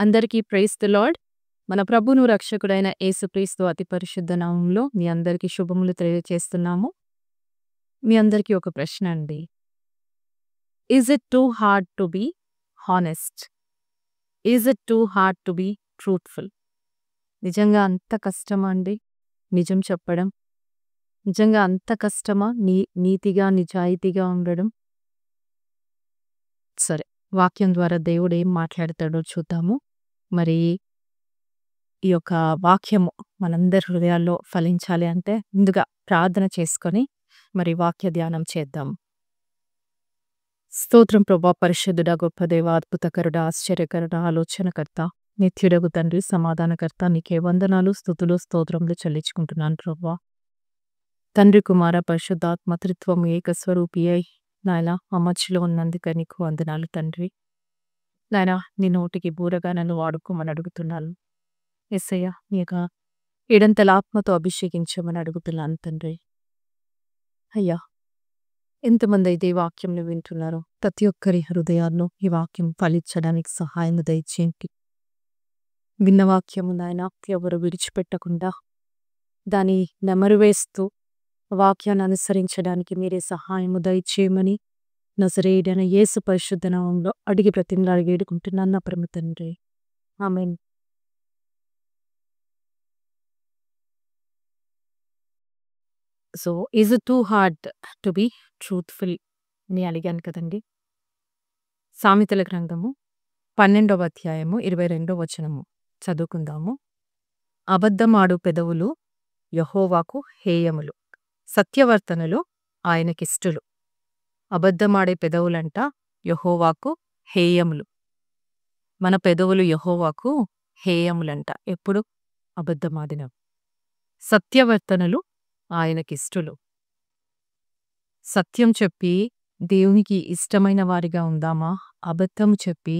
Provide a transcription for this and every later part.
అందరికీ praise the lord. మన ప్రభువును రక్షకుడైన యేసుక్రీస్తు అతి పరిశుద్ధ నామంలో మీ అందరికీ శుభములు తెలియజేస్తున్నాము. మీ అందరికీ ఒక ప్రశ్న అండి. Is it too hard to be honest? Is it too hard to be truthful? నిజంగా అంత కష్టమా అండి నిజం చెప్పడం? నిజంగా అంత కష్టమా నీతిగా, నిజాయితీగా ఉండడం? సరే, వాక్యం ద్వారా దేవుడు ఏం మాట్లాడతాడో చూద్దాము. మరి ఈ యొక్క వాక్యము మనందరి హృదయాల్లో ఫలించాలి అంటే ముందుగా ప్రార్థన చేసుకొని మరి వాక్య ధ్యానం చేద్దాం. స్తోత్రం ప్రభా, పరిశుద్ధుడా, గొప్ప దేవ, అద్భుతకరుడ, ఆశ్చర్యకరుడ, ఆలోచనకర్త, నిత్యుడగు తండ్రి, సమాధానకర్త, నీకే వందనాలు, స్తుతులు, స్తోత్రములు చెల్లించుకుంటున్నాను ప్రభా. తండ్రి, కుమార, పరిశుద్ధాత్మ త్రిత్వం ఏకస్వరూపి అయి నాయనా మా మధ్యలో ఉన్నందుకు నీకు వందనాలు తండ్రి. నాయనా, నీ నోటికి బూరగా నన్ను వాడుకోమని అడుగుతున్నాను. యేసయ్య, నీ యొక్క ఏడంతల ఆత్మతో అభిషేకించమని అడుగుతున్నాను తండ్రి. అయ్యా, ఎంతమంది అయితే ఈ వాక్యంను వింటున్నారో ప్రతి ఒక్కరి హృదయాల్లో ఈ వాక్యం ఫలించడానికి సహాయం దయచేయండి. విన్న వాక్యము నాయన ఎవరు విడిచిపెట్టకుండా దాన్ని నెమరువేస్తూ వాక్యాన్ని అనుసరించడానికి మీరే సహాయము దయచేయమని నజరేయుడైన యేసు పరిశుద్ధ నామములో అడిగి బ్రతిమలాడి వేడుకుంటున్నాను నా పరమ తండ్రి. ఆమేన్. So, is it too hard to be truthful అని అడిగాను కదండి. సామెతల గ్రంథము 12వ అధ్యాయము 22వ వచనము చదువుకుందాము. అబద్ధమాడు పెదవులు యెహోవాకు హేయములు, సత్యవర్తనులు ఆయనకిష్టులు. అబద్ధమాడే పెదవులంట యెహోవాకు హేయములు. మన పెదవులు యెహోవాకు హేయములంట. ఎప్పుడు? అబద్ధమాడినవి. సత్యవర్తనులు ఆయనకిష్టులు. సత్యం చెప్పి దేవునికి ఇష్టమైన వారిగా ఉందామా? అబద్ధం చెప్పి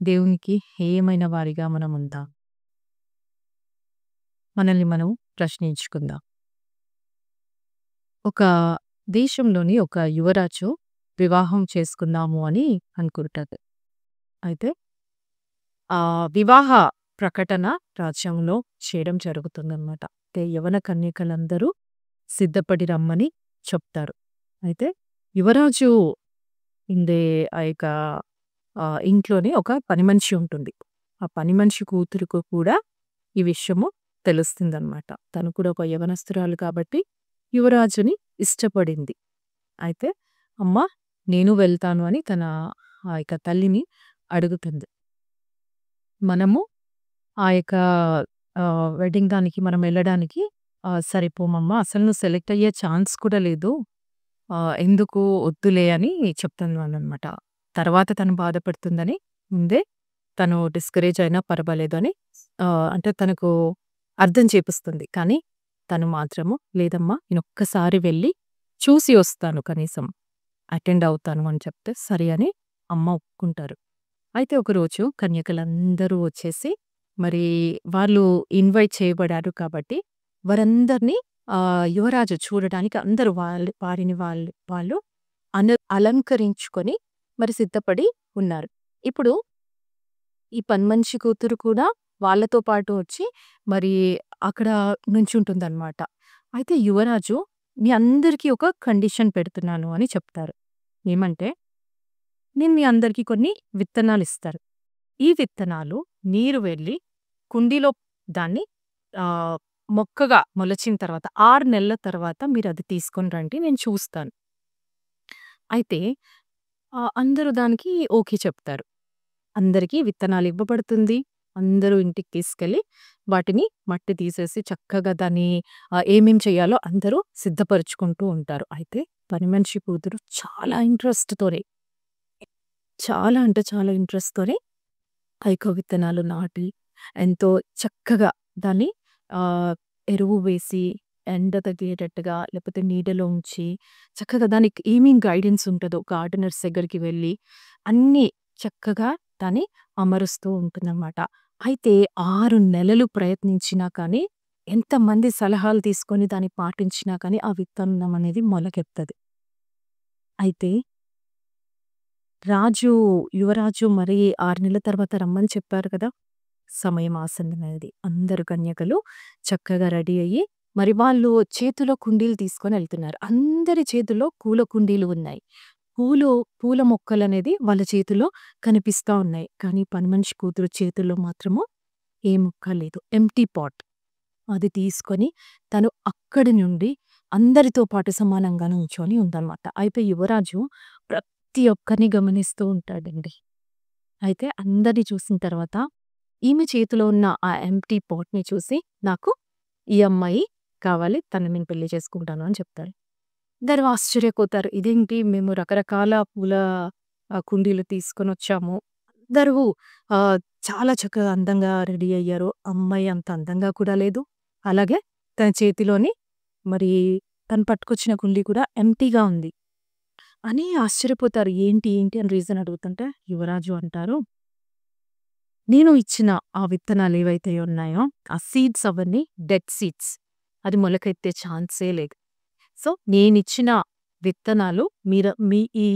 దేవునికి హేయమైన వారిగా మనం ఉందాం? మనల్ని మనం ప్రశ్నించుకుందాం. ఒక దేశంలోని ఒక యువరాజు వివాహం చేసుకుందాము అని అనుకుంటాడు. అయితే ఆ వివాహ ప్రకటన రాజ్యంలో చేయడం జరుగుతుందన్నమాట. అయితే యవన కన్యకలందరూ సిద్ధపడి రమ్మని చెప్తారు. అయితే యువరాజు ఇందే ఆ యొక్క ఇంట్లోనే ఒక పని మనిషి ఉంటుంది. ఆ పని మనిషి కూతురుకు కూడా ఈ విషయము తెలుస్తుందన్నమాట. తను కూడా ఒక యవనస్తురాలు కాబట్టి యువరాజుని ఇష్టపడింది. అయితే అమ్మ, నేను వెళ్తాను అని తన ఆ యొక్క తల్లిని అడుగుతుంది. మనము ఆ యొక్క వెడ్డింగ్ దానికి మనం వెళ్ళడానికి సరిపోమమ్మా, అసలు నువ్వు సెలెక్ట్ అయ్యే ఛాన్స్ కూడా లేదు, ఎందుకు వద్దులే అని చెప్తున్నానమాట. తర్వాత తను బాధపడుతుందని ముందే తను డిస్కరేజ్ అయినా పర్వాలేదు అని అంటే తనకు అర్థం చేపిస్తుంది. కానీ తను మాత్రము లేదమ్మా, నేను ఒక్కసారి వెళ్ళి చూసి వస్తాను, కనీసం అటెండ్ అవుతాను అని చెప్తే సరే అని అమ్మ ఒప్పుకుంటారు. అయితే ఒకరోజు కన్యకలందరూ వచ్చేసి మరి వాళ్ళు ఇన్వైట్ చేయబడారు కాబట్టి వారందరినీ యువరాజు చూడడానికి అందరూ వారిని వాళ్ళు అలంకరించుకొని మరి సిద్ధపడి ఉన్నారు. ఇప్పుడు ఈ పనిమనిషి కూతురు కూడా వాళ్ళతో పాటు వచ్చి మరి అక్కడ నుంచుంటుందన్నమాట. అయితే యువరాజు మీ అందరికీ ఒక కండిషన్ పెడుతున్నాను అని చెప్తారు. ఏమంటే, నేను మీ అందరికీ కొన్ని విత్తనాలు ఇస్తారు. ఈ విత్తనాలు మీరు వెళ్ళి కుండీలో దాన్ని మొక్కగా మొలచిన తర్వాత 6 నెలల తర్వాత మీరు అది తీసుకొని రండి, నేను చూస్తాను. అయితే అందరూ దానికి ఓకే చెప్తారు. అందరికీ విత్తనాలు ఇవ్వబడుతుంది. అందరూ ఇంటికి తీసుకెళ్ళి వాటిని మట్టి తీసేసి చక్కగా దాన్ని ఏమేం చేయాలో అందరూ సిద్ధపరుచుకుంటూ ఉంటారు. అయితే పని మనిషి కూతురు చాలా ఇంట్రెస్ట్‌తోనే, చాలా అంటే చాలా ఇంట్రెస్ట్‌తోనే ఆ యొక్క విత్తనాలు నాటి ఎంతో చక్కగా దాన్ని ఎరువు వేసి ఎండ తగిలేటట్టుగా లేకపోతే నీడలో ఉంచి చక్కగా దానికి ఏమేం గైడెన్స్ ఉంటుందో గార్డెనర్స్ దగ్గరికి వెళ్ళి అన్నీ చక్కగా దాన్ని అమరుస్తూ ఉంటుందన్నమాట. అయితే 6 నెలలు ప్రయత్నించినా కానీ, ఎంతమంది సలహాలు తీసుకొని దాన్ని పాటించినా కానీ ఆ విత్తనం అనేది మొలకెత్తది. అయితే యువరాజు మరి 6 నెలల తర్వాత రమ్మని చెప్పారు కదా! సమయం ఆసన్నమైనది. అందరు కన్యకలు చక్కగా రెడీ అయ్యి, మరి వాళ్ళు చేతిలో కుండీలు తీసుకొనెళ్తున్నారు. అందరి చేతుల్లో పూల కుండీలు ఉన్నాయి. పూలు పూల మొక్కలనేది వాళ్ళ చేతిలో కనిపిస్తా ఉన్నాయి. కానీ పని మనిషి కూతురు చేతుల్లో మాత్రము ఏ మొక్క లేదు. Empty pot. అది తీసుకొని తను అక్కడి నుండి అందరితో పాటు సమానంగా నుంచొని ఉందనమాట. అయితే యువరాజు ప్రతి ఒక్కరిని గమనిస్తూ ఉంటాడండి. అయితే అందరిని చూసిన తర్వాత ఈమె చేతిలో ఉన్న ఆ ఎంప్టీ పాట్‌ని చూసి, నాకు ఈ అమ్మాయి కావాలి. తనని నేను పెళ్లి చేసుకుంటాను అని చెప్తాడు. అందరూ ఆశ్చర్యపోతారు. ఇదేంటి, మేము రకరకాల పూల కుండీలు తీసుకొనొచ్చాము. అందరూ ఆహ్, చాలా చక్కగా అందంగా రెడీ అయ్యారు. అమ్మాయి అంత అందంగా కూడా లేదు. అలాగే తన చేతిలోని మరి తను పట్టుకొచ్చిన కుండీ కూడా ఎంప్టీగా ఉంది అని ఆశ్చర్యపోతారు. ఏంటి ఏంటి అని రీజన్ అడుగుతుంటే యువరాజు అంటారు, నేను ఇచ్చిన ఆ విత్తనాలు ఏవైతే ఉన్నాయో ఆ సీడ్స్ అవన్నీ డెడ్ సీడ్స్. అది మొలకెత్తే ఛాన్సే లేదు. సో నేనిచ్చిన విత్తనాలు మీ ఈ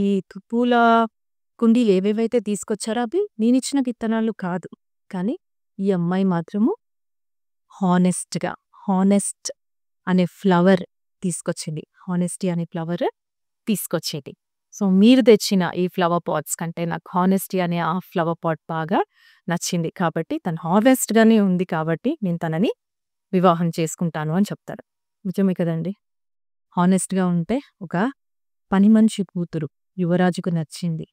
పూల కుండీలు ఏవేవైతే తీసుకొచ్చారో అవి నేనిచ్చిన విత్తనాలు కాదు. కానీ ఈ అమ్మాయి మాత్రము హానెస్ట్‌గా, హానెస్ట్ అనే ఫ్లవర్ తీసుకొచ్చింది. హానెస్టీ అనే ఫ్లవర్ తీసుకొచ్చింది. సో మీరు తెచ్చిన ఈ ఫ్లవర్ పాట్స్ కంటే నాకు హానెస్టీ అనే ఆ ఫ్లవర్ పాట్ బాగా నచ్చింది. కాబట్టి తను హానెస్ట్‌గానే ఉంది కాబట్టి నేను తనని వివాహం చేసుకుంటాను అని చెప్తాడు. నిజమే కదండీ! హానెస్ట్‌గా ఉంటే ఒక పని మనిషి కూతురు యువరాజుకు నచ్చింది.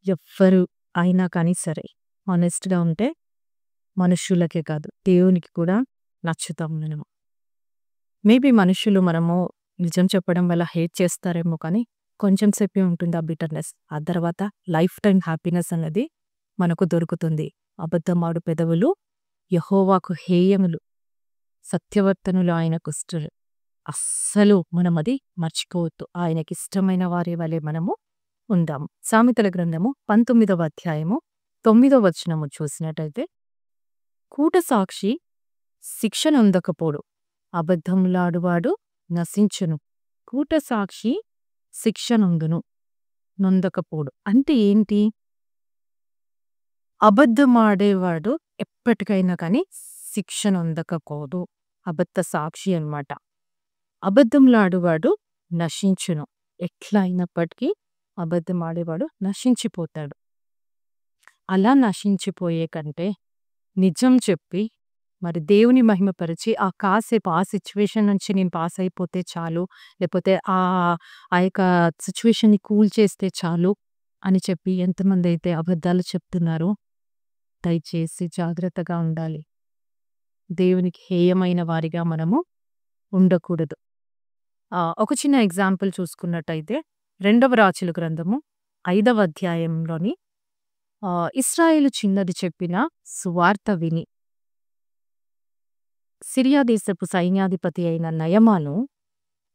ఎవ్వరు అయినా కానీ సరే హానెస్ట్‌గా ఉంటే మనుష్యులకే కాదు దేవునికి కూడా నచ్చుతాం మనము. మేబీ మనుషులు మనము నిజం చెప్పడం వల్ల హేట్ చేస్తారేమో కానీ కొంచెం సేపే ఉంటుంది ఆ బిటర్‌నెస్. ఆ తర్వాత లైఫ్ టైమ్ హ్యాపీనెస్ అన్నది మనకు దొరుకుతుంది. అబద్ధమాడు పెదవులు యెహోవాకు హేయములు, సత్యవర్తనులు ఆయనకిష్టలు. అస్సలు మనమది మర్చిపోవద్దు. ఆయనకిష్టమైన వారి వలె మనము ఉందాము. సామెతల గ్రంథము 19వ అధ్యాయము 9వ వచనము చూసినట్టయితే, కూట సాక్షి శిక్ష నొందకపోడు, అబద్ధములాడువాడు నశించును. కూట సాక్షి శిక్ష నొందకపోడు అంటే ఏంటి? అబద్ధమాడేవాడు ఎప్పటికైనా కానీ శిక్ష నొందకపోదు. అబద్ధ సాక్షి అన్నమాట. అబద్ధములాడువాడు నశించును. ఎట్లా అయినప్పటికీ అబద్ధమాడేవాడు నశించిపోతాడు. అలా నశించిపోయే కంటే నిజం చెప్పి మరి దేవుని మహిమపరిచి కాసేపు ఆ సిచ్యువేషన్ నుంచి నేను పాస్ అయిపోతే చాలు, లేకపోతే ఆ యొక్క సిచ్యువేషన్‌ని కూల్ చేస్తే చాలు అని చెప్పి ఎంతమంది అయితే అబద్ధాలు చెప్తున్నారో దయచేసి జాగ్రత్తగా ఉండాలి. దేవునికి హేయమైన వారిగా మనము ఉండకూడదు. ఒక చిన్న ఎగ్జాంపుల్ చూసుకున్నట్టయితే 2వ రాజుల గ్రంథము 5వ అధ్యాయంలోని ఇశ్రాయేలు చిన్నది చెప్పిన సువార్త విని సిరియా దేశపు సైన్యాధిపతి అయిన నయమాను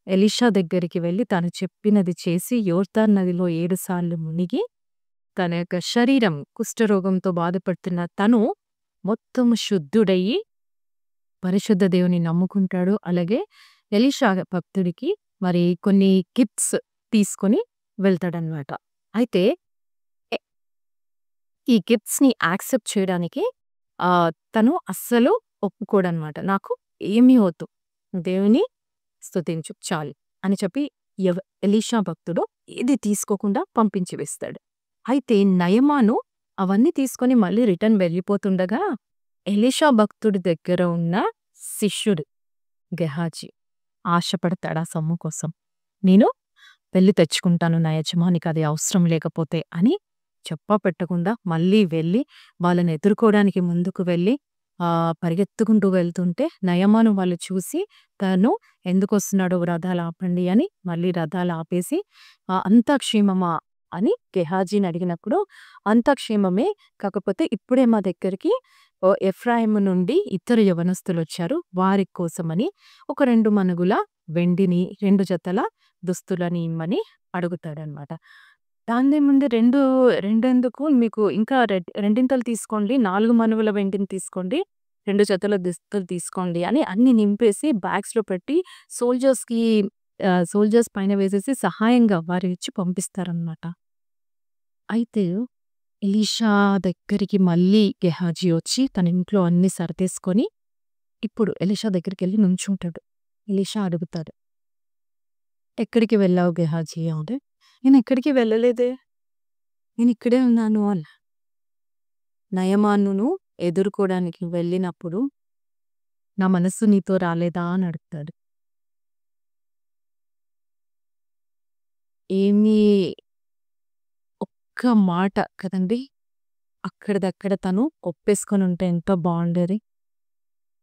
ఎలీషా దగ్గరికి వెళ్లి తను చెప్పినది చేసి యోర్దాను నదిలో 7 సార్లు మునిగి తన యొక్క శరీరం కుష్ఠరోగంతో బాధపడుతున్న తను మొత్తం శుద్ధుడయ్యి పరిశుద్ధ దేవుని నమ్ముకుంటాడు. అలాగే ఎలీషా భక్తుడికి మరి కొన్ని గిఫ్ట్స్ తీసుకొని వెళ్తాడనమాట. అయితే ఈ గిఫ్ట్స్‌ని యాక్సెప్ట్ చేయడానికి తను అస్సలు ఒప్పుకోడనమాట. నాకు ఏమీ వద్దు, దేవుని స్తుతించు చాలు అని చెప్పి ఎలీషా భక్తుడు ఏది తీసుకోకుండా పంపించి వేస్తాడు. అయితే నయమాను అవన్నీ తీసుకొని మళ్ళీ రిటర్న్ వెళ్ళిపోతుండగా ఎలీషా భక్తుడి దగ్గర ఉన్న శిష్యుడు గెహాజీ ఆశపడతాడు ఆ సొమ్ము కోసం. నేను వెళ్ళి తెచ్చుకుంటాను, నా యజమానికి అది అవసరం లేకపోతే అని చెప్పపెట్టకుండా మళ్ళీ వెళ్ళి వాళ్ళని ఎదుర్కోవడానికి ముందుకు వెళ్ళి పరిగెత్తుకుంటూ వెళ్తుంటే నయమాను వాళ్ళు చూసి తను ఎందుకొస్తున్నాడో రథాలు ఆపండి అని మళ్ళీ రథాలు ఆపేసి అంతా క్షేమమా అని గెహాజీని అడిగినప్పుడు అంతా క్షేమమే, కాకపోతే ఇప్పుడే మా దగ్గరికి ఎఫ్రాయిము నుండి ఇద్దరు యవనస్తులు వచ్చారు, వారి కోసమని ఒక 2 మణుగుల వెండిని 2 జతల దుస్తులని ఇమ్మని అడుగుతాడనమాట. దానిదేముంది, రెండెందుకు, మీకు ఇంకా రెండింతలు తీసుకోండి, 4 మణుగుల వెండిని తీసుకోండి, 2 జతల దుస్తులు తీసుకోండి అని అన్ని నింపేసి బ్యాగ్స్‌లో పెట్టి సోల్జర్స్ పైన వేసేసి సహాయంగా వారిచ్చి పంపిస్తారనమాట. అయితే ఎలీషా దగ్గరికి మళ్ళీ గెహాజీ వచ్చి తన ఇంట్లో అన్నీ సర్దేసుకొని ఇప్పుడు ఎలీషా దగ్గరికెళ్ళి నుంచుంటాడు. ఎలీషా అడుగుతాడు, "ఎక్కడికి వెళ్ళావు గెహాజీ?" అంటే, "నేనెక్కడికి వెళ్ళలేదే. నేనిక్కడే ఉన్నాను" అన్నా. నయమానును ఎదుర్కోడానికి వెళ్ళినప్పుడు, "నా మనస్సు నీతో రాలేదా?" అని అడుగుతాడు. ఏమీ ఒక్క మాట కదండీ! అక్కడిదక్కడ తను ఒప్పేసుకొనుంటే ఎంతో బావుండేది.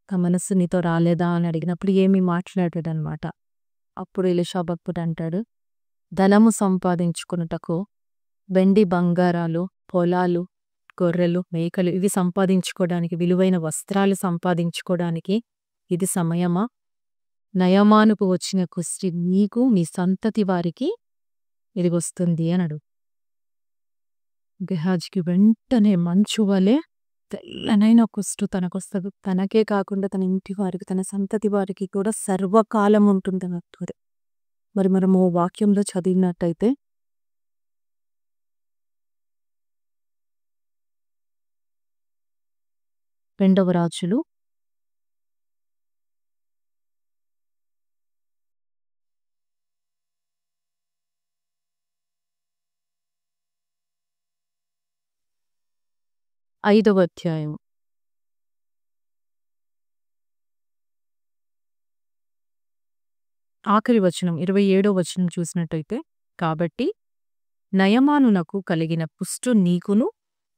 "నా మనస్సు నీతో రాలేదా?" అని అడిగినప్పుడు ఏమీ మాట్లాడడనమాట. అప్పుడు ఎలీషా భక్తుడంటాడు, "ధనము సంపాదించుకొనుటకు వెండి బంగారాలు, పొలాలు, గొర్రెలు, మేకలు ఇవి సంపాదించుకోడానికి, విలువైన వస్త్రాలు సంపాదించుకోడానికి ఇది సమయమా? నయమానుకు వచ్చిన కుష్టి నీకు, నీ సంతతి వారికి ఇదిగొస్తుంది" అనడు. గెహాజీకి వెంటనే మంచు వలె తెల్లనైన కుష్టు తనకొస్తది. తనకే కాకుండా తన ఇంటి వారికి, తన సంతతి వారికి కూడా సర్వకాలం ఉంటుందన్నట్టు. మరి మనము వాక్యంలో చదివినట్టయితే 2వ రాజులు 5వ అధ్యాయం. ఆఖరి వచనం 27వ వచనం చూసినట్టయితే, "కాబట్టి నయమానునకు కలిగిన పుష్టు నీకును,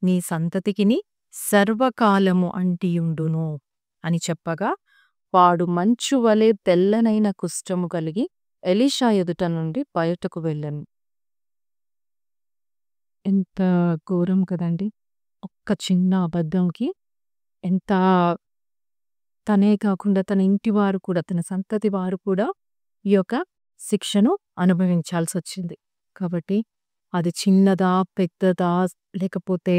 నీ సంతతికిని సర్వకాలము అంటియుండును" అని చెప్పగా, వాడు మంచు వలె తెల్లనైన కుష్ఠము కలిగి ఎలీషా ఎదుట నుండి బయటకు వెళ్ళెను. ఎంత ఘోరం కదండీ! ఒక్క చిన్న అబద్ధంకి ఎంత తనే కాకుండా తన ఇంటి వారు కూడా, తన సంతతి వారు కూడా ఈ యొక్క శిక్షను అనుభవించాల్సొచ్చింది. కాబట్టి అది చిన్నదా, పెద్దదా, లేకపోతే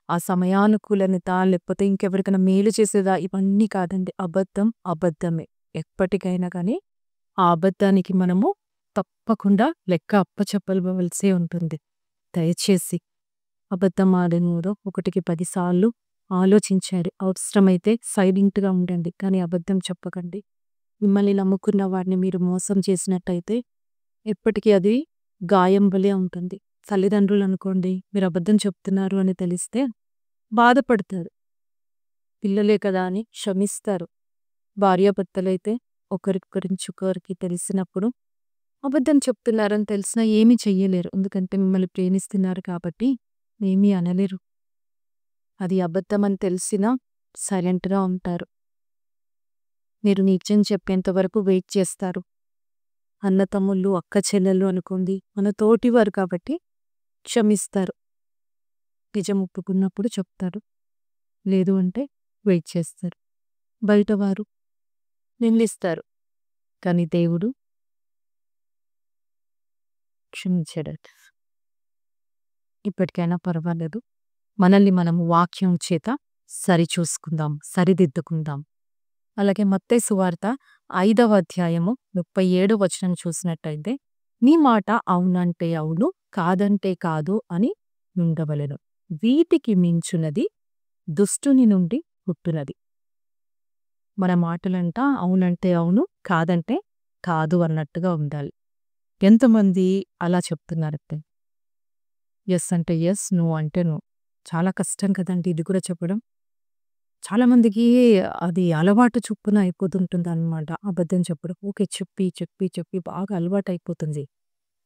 ఆ సమయానుకూలనత, లేకపోతే ఇంకెవరికైనా మేలు చేసేదా, ఇవన్నీ కాదండి. అబద్ధం అబద్ధమే. ఎప్పటికైనా కానీ ఆ అబద్ధానికి మనము తప్పకుండా లెక్క అప్పచెప్పవలసే ఉంటుంది. దయచేసి అబద్ధం ఆడినోడు 1కి 10 సార్లు ఆలోచించారు. అవసరమైతే సైలెంట్‌గా ఉండండి. కానీ అబద్ధం చెప్పకండి. మిమ్మల్ని నమ్ముకున్న వాడిని మీరు మోసం చేసినట్టయితే ఎప్పటికీ అది గాయం వలె ఉంటుంది. తల్లిదండ్రులు అనుకోండి, మీరు అబద్ధం చెప్తున్నారు అని తెలిస్తే బాధపడతారు. పిల్లలే కదా అని క్షమిస్తారు. భార్యాభర్తలైతే ఒకరి గురించి ఒకరికి తెలిసినప్పుడు అబద్ధం చెప్తున్నారని తెలిసినా ఏమీ చెయ్యలేరు. ఎందుకంటే మిమ్మల్ని ప్రేమిస్తున్నారు కాబట్టి ఏమీ అనలేరు. అది అబద్ధం అని తెలిసినా సైలెంట్‌గా ఉంటారు. మీరు నిజం చెప్పేంత వరకు వెయిట్ చేస్తారు. అన్నతమ్ముళ్ళు, అక్క చెల్లెళ్ళు అనుకోండి, మన తోటివారు కాబట్టి క్షమిస్తారు. నిజం ఒప్పుకున్నప్పుడు చెప్తారు. లేదు అంటే వెయిట్ చేస్తారు. బయటవారు నిందిస్తారు. కానీ దేవుడు క్షమించడట. ఇప్పటికైనా పర్వాలేదు. మనల్ని మనము వాక్యం చేత సరిచూసుకుందాం, సరిదిద్దుకుందాం. అలాగే మత్తయి సువార్త 5వ అధ్యాయము 37వ వచనం చూసినట్టయితే, "నీ మాట అవునంటే అవును, కాదంటే కాదు అని ఉండవలెను. వీటికి మించునది దుష్టుని నుండి పుట్టునది." మన మాటలంట అవునంటే అవును, కాదంటే కాదు అన్నట్టుగా ఉండాలి. ఎంతమంది అలా చెప్తున్నారంటే, యెస్ అంటే యెస్, నో అంటే నో. చాలా కష్టం కదండీ ఇది కూడా చెప్పడం. చాలామందికి అది అలవాటు చొప్పున అయిపోతుంటుందనమాట అబద్ధం చెప్పడం. ఊకే చెప్పి, చెప్పి, చెప్పి బాగా అలవాటయిపోతుంది.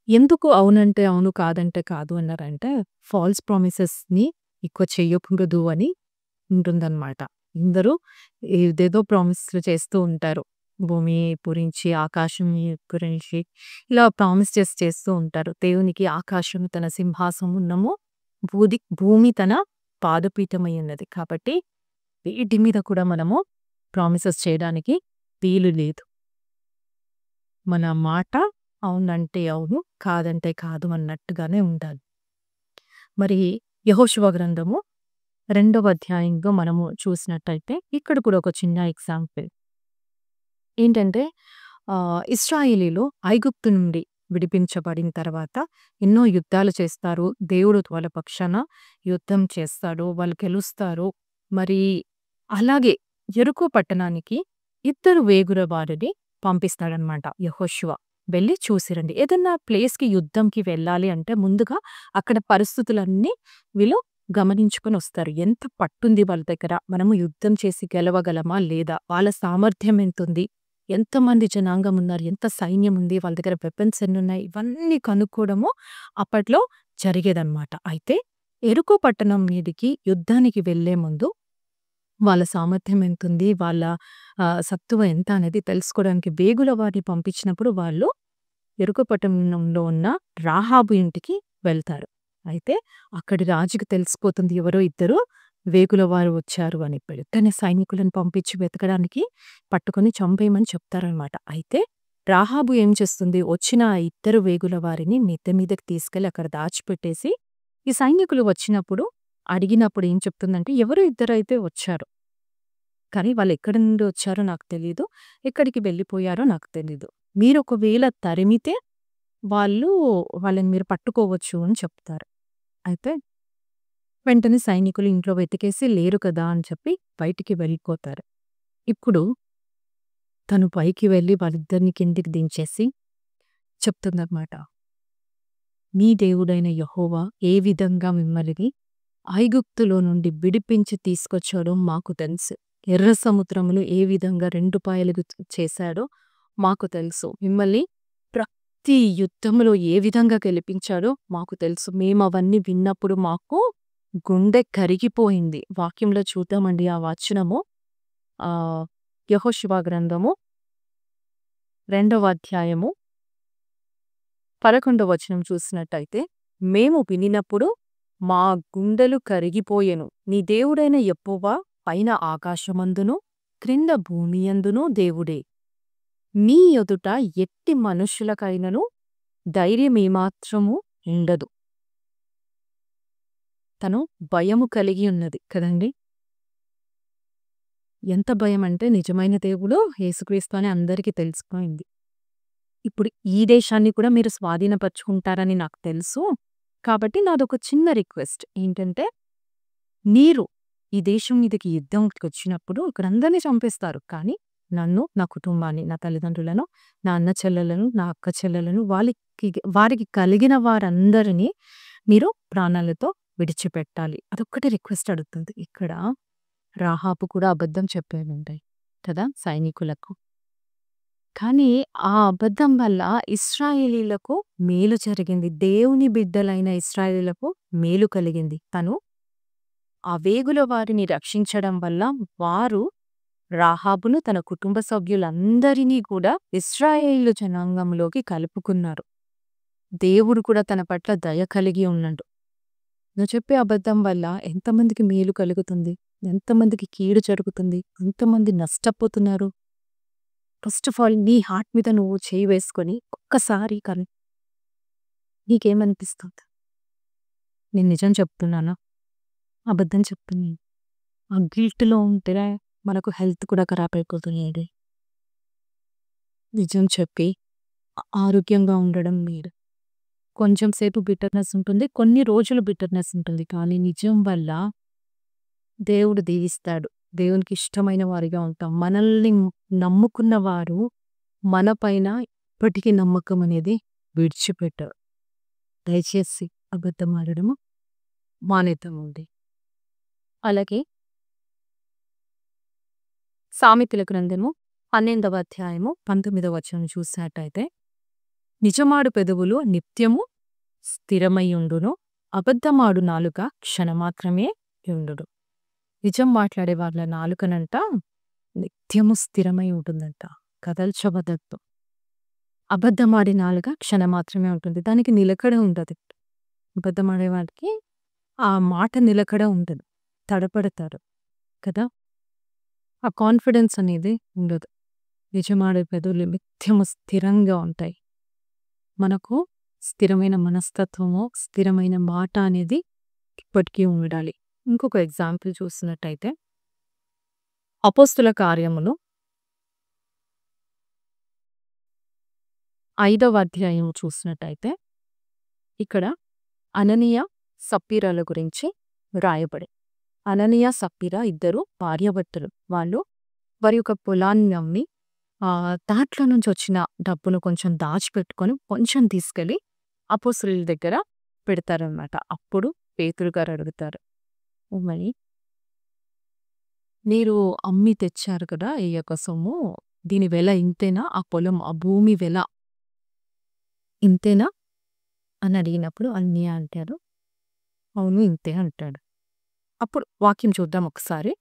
ఎందుకు అవునంటే అవును, కాదంటే కాదు అన్నారంటే, ఫాల్స్ ప్రామిసెస్‌ని ఎక్కువ చెయ్యకూడదు అని ఉంటుందనమాట. అందరూ ఏదేదో ప్రామిస్‌లు చేస్తూ ఉంటారు. భూమి గురించి, ఆకాశం గురించి ఇలా ప్రామిస్ చేస్తూ ఉంటారు. దేవునికి ఆకాశం తన సింహాసనము, భూమి తన పాదపీఠమై ఉన్నది. కాబట్టి వీటి మీద కూడా మనము ప్రామిసెస్ చేయడానికి వీలు లేదు. మన మాట అవునంటే అవును, కాదంటే కాదు అన్నట్టుగానే ఉండాలి. మరి యెహోషువ గ్రంథము 2వ అధ్యాయంలో మనము చూసినట్టయితే ఇక్కడ కూడా ఒక చిన్న ఎగ్జాంపుల్. ఏంటంటే ఇశ్రాయేలీయులు ఐగుప్తు నుండి విడిపించబడిన తర్వాత ఎన్నో యుద్ధాలు చేస్తారు. దేవుడు వాళ్ళ పక్షాన యుద్ధం చేస్తాడు. వాళ్ళు గెలుస్తారు. మరి అలాగే యెరికో పట్టణానికి ఇద్దరు వేగుల వారిని పంపిస్తాడనమాట యెహోషువ. వెళ్లి చూసిరండి. ఏదన్నా ప్లేస్‌కి యుద్ధంకి వెళ్ళాలి అంటే ముందుగా అక్కడ పరిస్థితులన్నీ వీళ్ళు గమనించుకొనొస్తారు. ఎంత పట్టుంది వాళ్ళ దగ్గర? మనము యుద్ధం చేసి గెలవగలమా? లేదా? వాళ్ళ సామర్థ్యం ఎంతుంది? ఎంతమంది జనాంగం ఉన్నారు? ఎంత సైన్యం ఉంది? వాళ్ళ దగ్గర వెపన్స్ ఎన్నున్నాయి? ఇవన్నీ కనుక్కోవడము అప్పట్లో జరిగేదనమాట. అయితే యెరికో పట్టణం మీదికి యుద్ధానికి వెళ్ళే ముందు వాళ్ళ సామర్థ్యం ఎంతుంది? వాళ్ళ సత్తువ ఎంత అనేది తెలుసుకోవడానికి వేగుల వారిని పంపించినప్పుడు వాళ్ళు యెరికో పట్టణంలో ఉన్న రాహాబు ఇంటికి వెళ్తారు. అయితే అక్కడి రాజుకి తెలిసిపోతుంది ఎవరో ఇద్దరు వేగుల వారు వచ్చారు అని. వెంటనే సైనికులను పంపించి వెతకడానికి పట్టుకొని చంపేయమని చెప్తారనమాట. అయితే రాహాబు ఏం చేస్తుంది? వచ్చిన ఆ ఇద్దరు వేగుల వారిని మిద్దె మీదకి తీసుకెళ్ళి అక్కడ దాచిపెట్టేసి, ఈ సైనికులు వచ్చినప్పుడు అడిగినప్పుడు ఏం చెప్తుందంటే, ఎవరో ఇద్దరైతే వచ్చారు. కానీ వాళ్ళెక్కడి నుండి వచ్చారో నాకు తెలీదు. ఎక్కడికి వెళ్ళిపోయారో నాకు తెలీదు. మీరొకవేళ తరిమితే వాళ్ళని మీరు పట్టుకోవచ్చు అని చెప్తారు. అయితే వెంటనే సైనికులు ఇంట్లో వెతికేసి లేరు కదా అని చెప్పి బయటికి వెళ్ళిపోతారు. ఇప్పుడు తను పైకి వెళ్ళి వాళ్ళిద్దరిని కిందికి దించేసి చెప్తుందనమాట. మీ దేవుడైన యెహోవా ఏ విధంగా మిమ్మల్ని ఐగుప్తులో నుండి విడిపించి తీసుకొచ్చాడో మాకు తెలుసు. ఎర్ర సముద్రమును ఏ విధంగా 2 పాయలుగా చేశాడో మాకు తెలుసు. మిమ్మల్ని ప్రతి యుద్ధములో ఏ విధంగా గెలిపించాడో మాకు తెలుసు. మేమవన్నీ విన్నప్పుడు మాకు గుండె కరిగిపోయింది. వాక్యంలో చూద్దామండి ఆ వచనము. యెహోషువ గ్రంథము 2వ అధ్యాయము 11వ వచనం చూసినట్టయితే, మేము వినినప్పుడు మా గుండెలు కరిగిపోయెను. నీ దేవుడైన యెహోవా పైన ఆకాశమందును క్రింద భూమియందును దేవుడే. నీ ఎదుట ఎట్టి మనుష్యులకైనను ధైర్యమేమాత్రము ఉండదు. తను భయము కలిగి ఉన్నది కదండి. ఎంత భయమంటే నిజమైన దేవుడు యేసుక్రీస్తు అని అందరికీ తెలిసిపోయింది. ఇప్పుడు ఈ దేశాన్ని కూడా మీరు స్వాధీనపరుచుకుంటారని నాకు తెలుసు. కాబట్టి నాదొక చిన్న రిక్వెస్ట్ ఏంటంటే, మీరు ఈ దేశం మీదకి యుద్ధంకొచ్చినప్పుడు ఇక్కడందరిని చంపేస్తారు. కానీ నన్ను, నా కుటుంబాన్ని, నా తల్లిదండ్రులను, నా అన్న చెల్లెలను, నా అక్క చెల్లెలను వారికి కలిగిన వారందరినీ మీరు ప్రాణాలతో విడిచిపెట్టాలి. అదొక్కటే రిక్వెస్ట్ అడుగుతుంది. ఇక్కడ రాహాబు కూడా అబద్ధం చెప్పేదుంటాయి కదా సైనికులకు. కానీ ఆ అబద్ధం వల్ల ఇశ్రాయేలీయులకు మేలు జరిగింది. దేవుని బిడ్డలైన ఇశ్రాయేలీయులకు మేలు కలిగింది. తను ఆ వేగుల వారిని రక్షించడం వల్ల వారు రాహాబును తన కుటుంబ సభ్యులందరినీ కూడా ఇశ్రాయేలు జనాంగంలోకి కలుపుకున్నారు. దేవుడు కూడా తన పట్ల దయ కలిగి ఉన్నాడు. నువ్వు చెప్పే అబద్ధం వల్ల ఎంతమందికి మేలు కలుగుతుంది? ఎంతమందికి కీడు జరుగుతుంది? ఎంతమంది నష్టపోతున్నారు? ఫస్ట్ ఆఫ్ ఆల్ నీ హార్ట్ మీద నువ్వు చేయి వేసుకొని ఒక్కసారి నీకేమనిపిస్తుంది? నేను నిజం చెప్తున్నానా? అబద్ధం చెప్తున్నాను. ఆ గిల్ట్‌లో ఉంటే మనకు హెల్త్ కూడా ఖరాబ్ అయిపోతుంది. నిజం చెప్పి ఆరోగ్యంగా ఉండడం మేలు. కొంచెం సేపు బిటర్‌నెస్ ఉంటుంది. కొన్ని రోజులు బిటర్‌నెస్ ఉంటుంది. కానీ నిజం వల్ల దేవుడు దీవిస్తాడు. దేవునికి ఇష్టమైన వారిగా ఉంటాం. మనల్ని నమ్ముకున్న వారు మన పైన ఇప్పటికీ నమ్మకం అనేది విడిచిపెట్టరు. దయచేసి అబద్ధం ఆడడము మానేద్దామండి. అలాగే సామెతల గ్రంథము 12వ అధ్యాయము 19వ వచనం చూసినట్టయితే, నిజమాడు పెదవులు నిత్యము స్థిరమై ఉండును, అబద్ధమాడు నాలుక క్షణమాత్రమే ఉండును. నిజం మాట్లాడే వాళ్ళ నాలుకనంట నిత్యము స్థిరమై ఉంటుందంట, కదల్చబడదు. అబద్ధమాడే నాలుక క్షణమాత్రమే ఉంటుంది. దానికి నిలకడ ఉండదు. అబద్ధమాడే వాడికి ఆ మాట నిలకడ ఉండదు. తడపడతారు కదా. ఆ కాన్ఫిడెన్స్ అనేది ఉండదు. నిజమాడే పెదవులు నిత్యము స్థిరంగా ఉంటాయి. మనకు స్థిరమైన మనస్తత్వము, స్థిరమైన మాట అనేది ఇప్పటికీ ఉండాలి. ఇంకొక ఎగ్జాంపుల్ చూసినట్టయితే, అపోస్తుల కార్యములు 5వ అధ్యాయం చూసినట్టయితే ఇక్కడ అననీయ, సప్పీరాల గురించి రాయబడి. అననీయ, సప్పీరా ఇద్దరు భార్యాభర్తలు. వాళ్ళు వారి యొక్క పొలాన్ని అమ్మి దాంట్లో నుంచి వచ్చిన డబ్బును కొంచెం దాచిపెట్టుకొని కొంచెం తీసుకెళ్ళి అపోస్తలుల దగ్గర పెడతారనమాట. అప్పుడు పేతురు గారు అడుగుతారు, మరి మీరు అమ్మి తెచ్చారు కదా ఈ యొక్క సొమ్ము, దీని వెల ఇంతేనా? ఆ పొలం, ఆ భూమి వెల ఇంతేనా అని అడిగినప్పుడు అన్నయ్య అంటారు, అవును ఇంతే అంటాడు. అప్పుడు వాక్యం చూద్దాం ఒకసారి.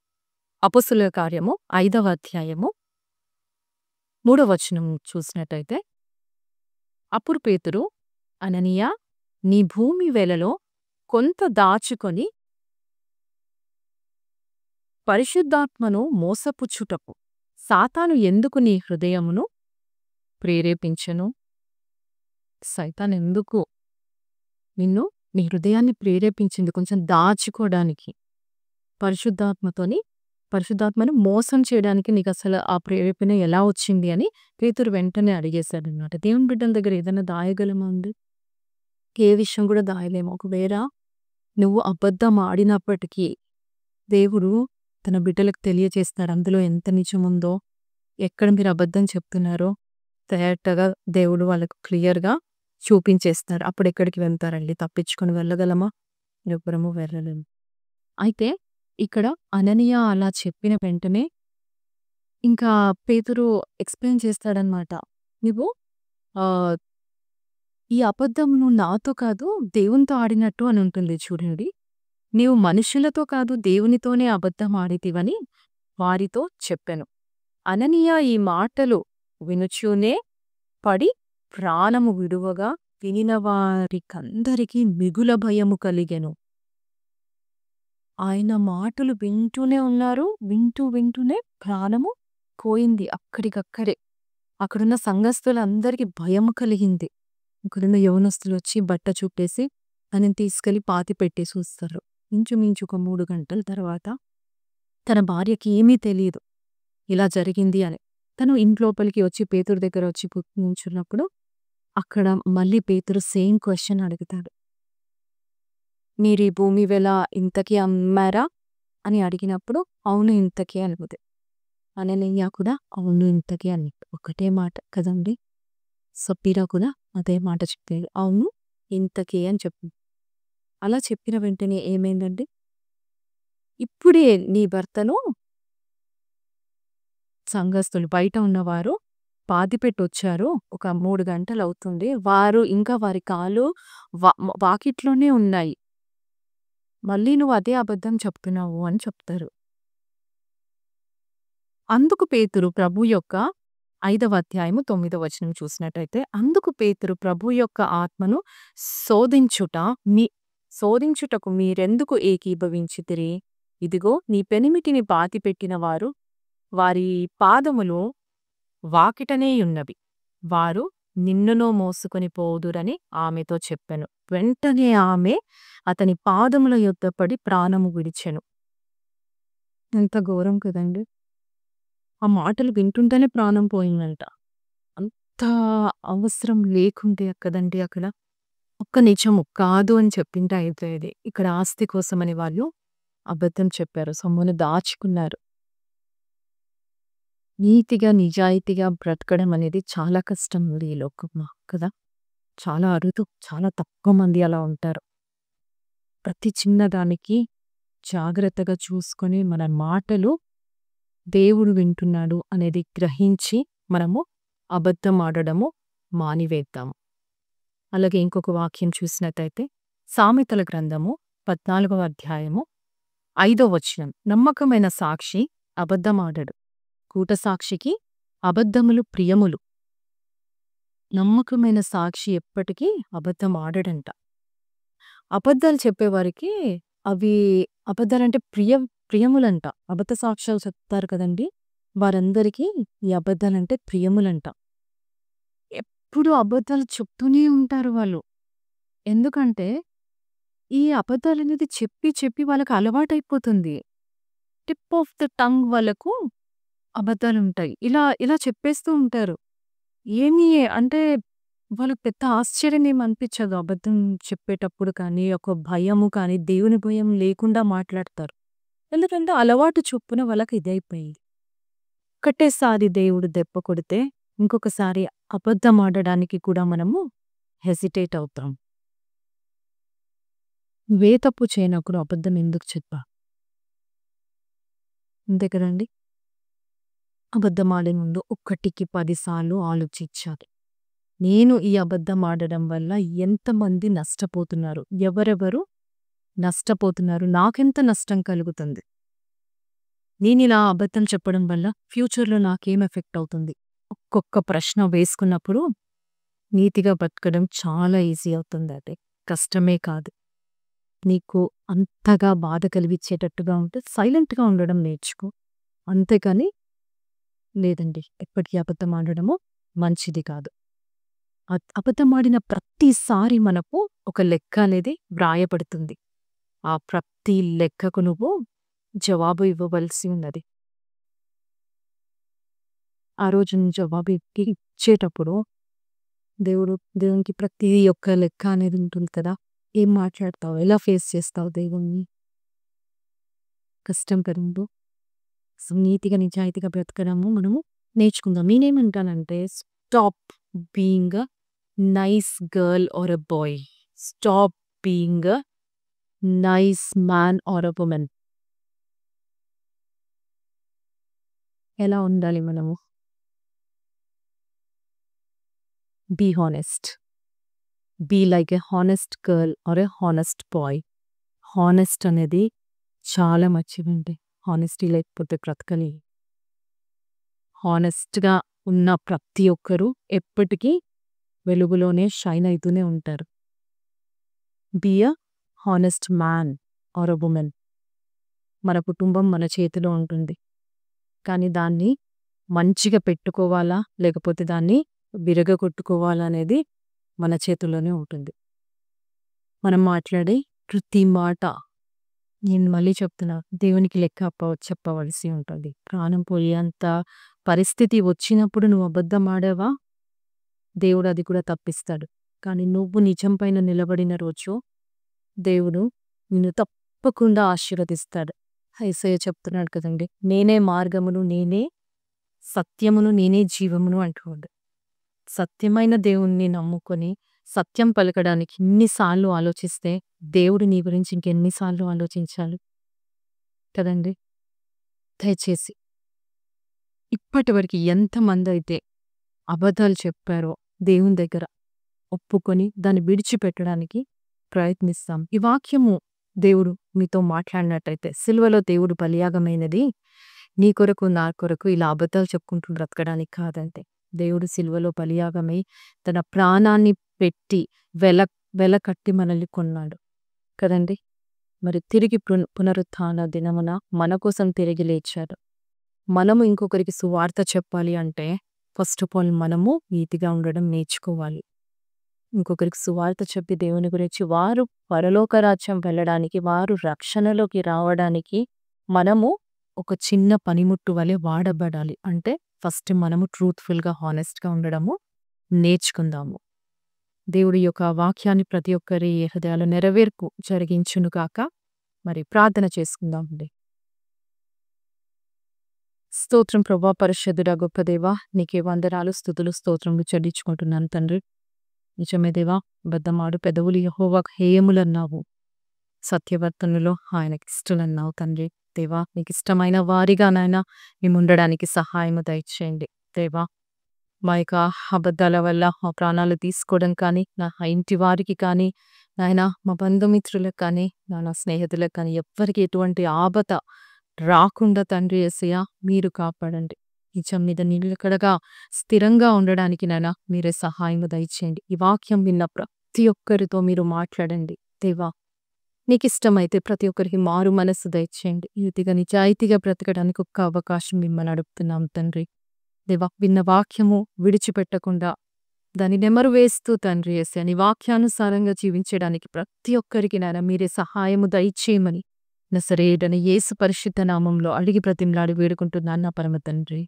అపోస్తలుల కార్యము 5వ అధ్యాయము 3వ వచనం చూసినట్టయితే, అప్పుడు పేతురు, అననీయ, నీ భూమి వెలలో కొంత దాచుకొని పరిశుద్ధాత్మను మోసపుచ్చుటకు సాతాను ఎందుకు నీ హృదయమును ప్రేరేపించెను? సైతాన్ ఎందుకు నిన్ను నీ హృదయాన్ని ప్రేరేపించింది కొంచెం దాచుకోవడానికి? పరిశుద్ధాత్మను మోసం చేయడానికి నీకు అసలు ఆ ప్రేరేపణ ఎలా వచ్చింది అని పేతురు వెంటనే అడిగేశాడనమాట. దేవుని బిడ్డల దగ్గర ఏదైనా దాయగలమా అండి? ఏ విషయం కూడా దాయలేము. ఒకవేళ నువ్వు అబద్ధం ఆడినప్పటికీ దేవుడు తన బిడ్డలకు తెలియచేస్తాడు అందులో ఎంత నిజముందో, ఎక్కడ మీరు అబద్ధం చెప్తున్నారో తేటగా దేవుడు వాళ్ళకు క్లియర్గా చూపించేస్తాడు. అప్పుడు ఎక్కడికి వెళ్తారండి? తప్పించుకొని వెళ్ళగలమా? ఎవ్వరము వెళ్ళలేము. అయితే ఇక్కడ అననీయ అలా చెప్పిన వెంటనే ఇంకా పేతురు ఎక్స్‌ప్లెయిన్ చేస్తాడనమాట. నువ్వు ఆహ్, ఈ అబద్ధం నువ్వు నాతో కాదు దేవునితో ఆడినట్టు అని ఉంటుంది చూడండి. నీవు మనుషులతో కాదు దేవునితోనే అబద్ధం ఆడితివని వారితో చెప్పెను. అననీయ ఈ మాటలు వినుచూనే పడి ప్రాణము విడువగా వినిన వారికందరికీ మిగుల భయము కలిగెను. ఆయన మాటలు వింటూనే ఉన్నారు. వింటూనే ప్రాణము పోయింది అక్కడికక్కడే. అక్కడున్న సంఘస్థులందరికీ భయము కలిగింది. ఇక్కడున్న యవనస్తులు వచ్చి బట్ట చుట్టేసి ఆయనను తీసుకెళ్లి పాతి పెట్టేసి వస్తారు. ఇంచుమించు ఒక 3 గంటల తర్వాత తన భార్యకి ఏమీ తెలీదు ఇలా జరిగింది అని. తను ఇంట్లోపలికి వచ్చి పేతురు దగ్గర వచ్చి నించున్నప్పుడు అక్కడ మళ్ళీ పేతురు సేమ్ క్వశ్చన్ అడుగుతాడు. మీరు ఈ భూమి వెల ఇంతకీ అమ్మారా అని అడిగినప్పుడు అవును ఇంతకీ అనుకుంది. అననీయ కూడా అవును ఇంతకీ అని ఒకటే మాట కదండి. సప్పీరా కూడా అదే మాట చెప్పాడు, అవును ఇంతకీ అని చెప్పింది. అలా చెప్పిన వెంటనే ఏమైందండి? ఇప్పుడే నీ భర్తను సంఘస్థులు బయట ఉన్నవారు పాతిపెట్టొచ్చారు. ఒక 3 గంటలవుతుంది. వారు ఇంకా వారి కాళ్ళు వాకిట్లోనే ఉన్నాయి. మళ్ళీ నువ్వు అదే అబద్ధం చెప్తున్నావు అని చెప్తారు. అందుకు పేతురు ప్రభు యొక్క 5వ అధ్యాయము 9వ వచనం చూసినట్టయితే, అందుకు పేతురు ప్రభు యొక్క ఆత్మను శోధించుటకు మీరెందుకు ఏకీభవించితిరి? ఇదిగో నీ పెనిమిటిని పాతిపెట్టిన వారు వారి పాదములు వాకిటనేయున్నవి. వారు నిన్నును మోసుకొని పోదురని ఆమెతో చెప్పెను. వెంటనే ఆమె అతని పాదముల యొద్ద పడి ప్రాణము విడిచెను. ఎంత ఘోరం కదండి! ఆ మాటలు వింటుంటేనే ప్రాణం పోయిందంట. అంత అవసరం లేకుంటే కదండి అక్కడ. ఒక్క నిజము కాదు అని చెప్పింటే అయిపోయేది. ఇక్కడ ఆస్తి కోసమని వాళ్ళు అబద్ధం చెప్పారు. సొమ్మును దాచుకున్నారు. నీతిగా, నిజాయితీగా బ్రతకడం అనేది చాలా కష్టం ఉంది ఈ లోకంలో కదా! చాలా అరుదు. చాలా తక్కువ మంది అలా ఉంటారు. ప్రతి చిన్నదానికి జాగ్రత్తగా చూసుకొని మన మాటలు దేవుడు వింటున్నాడు అనేది గ్రహించి మనము అబద్ధం ఆడడము మానివేద్దాము. అలాగే ఇంకొక వాక్యం చూసినట్టయితే సామెతల గ్రంథము 14వ అధ్యాయము 5వ వచనం, నమ్మకమైన సాక్షి అబద్ధమాడడు, కూట సాక్షికి అబద్ధములు ప్రియములు. నమ్మకమైన సాక్షి ఎప్పటికీ అబద్ధం ఆడడంట. అబద్ధాలు చెప్పేవారికి అవి అబద్ధాలంటే ప్రియములంట. అబద్ధ సాక్ష్యాలు చెప్తారు కదండి, వారందరికీ ఈ అబద్ధాలంటే ప్రియములంట. ఎప్పుడు అబద్ధాలు చెప్తూనే ఉంటారు వాళ్ళు. ఎందుకంటే ఈ అబద్ధాలనేది చెప్పి వాళ్ళకి అలవాటైపోతుంది. టిప్ ఆఫ్ ద టంగ్ వాళ్ళకు అబద్ధాలుంటాయి. ఇలా చెప్పేస్తూ ఉంటారు. ఏమి అంటే వాళ్ళకి పెద్ద ఆశ్చర్యం ఏమి అనిపించదు. అబద్ధం చెప్పేటప్పుడు కానీ, ఒక భయము కానీ, దేవుని భయం లేకుండా మాట్లాడతారు. ఎందుకంటే అలవాటు చొప్పున వాళ్ళకి ఇదైపోయింది. ఒకటేసారి దేవుడు దెబ్బ కొడితే, ఇంకొకసారి అబద్ధం ఆడడానికి కూడా మనము హెసిటేట్ అవుతాం. నువ్వే తప్పు చేయనప్పుడు అబద్ధం ఎందుకు చెప్పా? అంతే కదండీ! అబద్ధం ఆడే ముందు ఒకటికి 10 సార్లు ఆలోచించాలి. నేను ఈ అబద్ధం ఆడడం వల్ల ఎంతమంది నష్టపోతున్నారు? ఎవరెవరు నష్టపోతున్నారు? నాకెంత నష్టం కలుగుతుంది? నేనిలా అబద్ధం చెప్పడం వల్ల ఫ్యూచర్‌లో నాకేం ఎఫెక్ట్ అవుతుంది? ఒక్కొక్క ప్రశ్న వేసుకున్నప్పుడు నీతిగా బతకడం చాలా ఈజీ అవుతుందది. కష్టమే కాదు. నీకు అంతగా బాధ కలిగించేటట్టుగా ఉంటే సైలెంట్‌గా ఉండడం నేర్చుకో. అంతేకాని లేదండి ఎప్పటికీ అబద్ధం ఆడడము మంచిది కాదు. అబద్ధం ఆడిన ప్రతిసారి మనకు ఒక లెక్క అనేది వ్రాయబడుతుంది. ఆ ప్రతి లెక్కకు నువ్వు జవాబు ఇవ్వవలసి ఉన్నది. ఆ రోజు నువ్వు జవాబు ఇచ్చేటప్పుడు దేవునికి ప్రతి ఒక్క లెక్క అనేది ఉంటుంది కదా! ఏం మాట్లాడతావు? ఎలా ఫేస్ చేస్తావు దేవుణ్ణి? కష్టం కదండీ! నీతిగా నిజాయితీగా బ్రతకడము మనము నేర్చుకుందాం. నేనేమంటానంటే stop being a nice girl or a boy. Stop being a nice man or a woman. ఎలా ఉండాలి మనము? Be honest. Be like a honest girl or a honest boy. Honest అనేది చాలా మంచిదండి. హానెస్టీ లేకపోతే బ్రతకలేము. హానెస్ట్‌గా ఉన్న ప్రతి ఒక్కరు ఎప్పటికీ వెలుగులోనే షైన్ అయితూనే ఉంటారు. Be a honest man or a woman. మన కుటుంబం మన చేతిలో ఉంటుంది. కానీ దాన్ని మంచిగా పెట్టుకోవాలా? లేకపోతే దాన్ని విరగగొట్టుకోవాలా అనేది మన చేతుల్లోనే ఉంటుంది. మనం మాట్లాడే ప్రతి మాట నేను మళ్ళీ చెప్తున్నా దేవునికి లెక్క చెప్పవలసి ఉంటుంది. ప్రాణం పోయేంత పరిస్థితి వచ్చినప్పుడు నువ్వు అబద్ధం ఆడావా? దేవుడు అది కూడా తప్పిస్తాడు. కానీ నువ్వు నిజం పైన నిలబడిన రోజు దేవుడు నిన్ను తప్పకుండా ఆశీర్వదిస్తాడు. యేసయ్య చెప్తున్నాడు కదండీ! నేనే మార్గమును, నేనే సత్యమును, నేనే జీవమును అంటున్నాడు. సత్యమైన దేవుణ్ణి నమ్ముకొని సత్యం పలకడానికి ఇన్నిసార్లు ఆలోచిస్తే దేవుడు నీ గురించి ఇంకెన్నిసార్లు ఆలోచించాలి కదండి. దయచేసి ఇప్పటివరకు ఎంతమందైతే అబద్ధాలు చెప్పారో దేవుని దగ్గర ఒప్పుకొని దాన్ని విడిచిపెట్టడానికి ప్రయత్నిస్తాం. ఈ వాక్యము దేవుడు మీతో మాట్లాడినట్టయితే సిలువలో దేవుడు బలియాగమైనది నీ కొరకు నా కొరకు ఇలా అబద్ధాలు చెప్పుకుంటూ బ్రతకడానికి కాదంటే దేవుడు సిలువలో బలియాగమై తన ప్రాణాన్ని పెట్టి వెల కట్టి మనల్ని కొన్నాడు కదండి. మరి తిరిగి పునరుత్థాన దినమున మన కోసం తిరిగి లేచాడు. మనము ఇంకొకరికి సువార్త చెప్పాలి అంటే ఫస్ట్ ఆఫ్ ఆల్ మనము నీతిగా ఉండడం నేర్చుకోవాలి. ఇంకొకరికి సువార్త చెప్పి దేవుని గురించి వారు పరలోక రాజ్యం వెళ్ళడానికి, వారు రక్షణలోకి రావడానికి మనము ఒక చిన్న పనిముట్టు వలె వాడబడాలి. అంటే ఫస్ట్ మనము ట్రూత్ఫుల్గా హానెస్ట్గా ఉండడము నేర్చుకుందాము. దేవుడి యొక్క వాక్యాన్ని ప్రతి ఒక్కరి హృదయాలు నెరవేర్పు జరిగించును కాక. మరి ప్రార్థన చేసుకుందామండి. స్తోత్రం ప్రభా, పరిశుద్ధుడా, గొప్ప దేవా, నీకే వందనాలు, స్తుతులు, స్తోత్రములు చెల్లించుకుంటున్నాను తండ్రి. నిజమే దేవా, అబద్ధమాడు పెదవులు యెహోవాకు హేయములన్నావు. సత్యవర్తనులో ఆయనకి ఇష్టలన్నావు తండ్రి. దేవా, నీకు ఇష్టమైన వారిగా నాయన మేము ఉండడానికి సహాయము దయచేయండి. దేవా, మా యొక్క అబద్ధాల వల్ల మా ప్రాణాలు తీసుకోవడం కానీ, నా ఇంటి వారికి కానీ, నాయన మా బంధుమిత్రులకు కానీ, నా స్నేహితులకు కానీ ఎవ్వరికి ఎటువంటి ఆపద రాకుండా తండ్రి యేసయ్య మీరు కాపాడండి. నిజం మీద నిలకడగా స్థిరంగా ఉండడానికి నాయన మీరే సహాయము దయచేయండి. ఈ వాక్యం విన్న ప్రతి ఒక్కరితో మీరు మాట్లాడండి. దేవా, నీకు ఇష్టమైతే ప్రతి ఒక్కరికి మారు మనస్సు దయచేయండి. నీతిగా నిజాయితీగా బ్రతకడానికి ఒక్క అవకాశం మిమ్మల్ని అడుగుతున్నాం తండ్రి. దేవా, విన్న వాక్యము విడిచిపెట్టకుండా దాన్ని నెమరు వేస్తూ తండ్రి యేసయ్య నీ వాక్యానుసారంగా జీవించడానికి ప్రతి ఒక్కరికి నాయన మీరే సహాయము దయచేయమని నజరేయుడైన యేసు పరిశుద్ధ నామంలో అడిగి బ్రతిమలాడి వేడుకుంటున్నాను నా పరమ తండ్రి.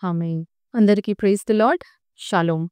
ఆమేన్. అందరికీ ప్రైజ్ ది లార్డ్. షాలోమ్.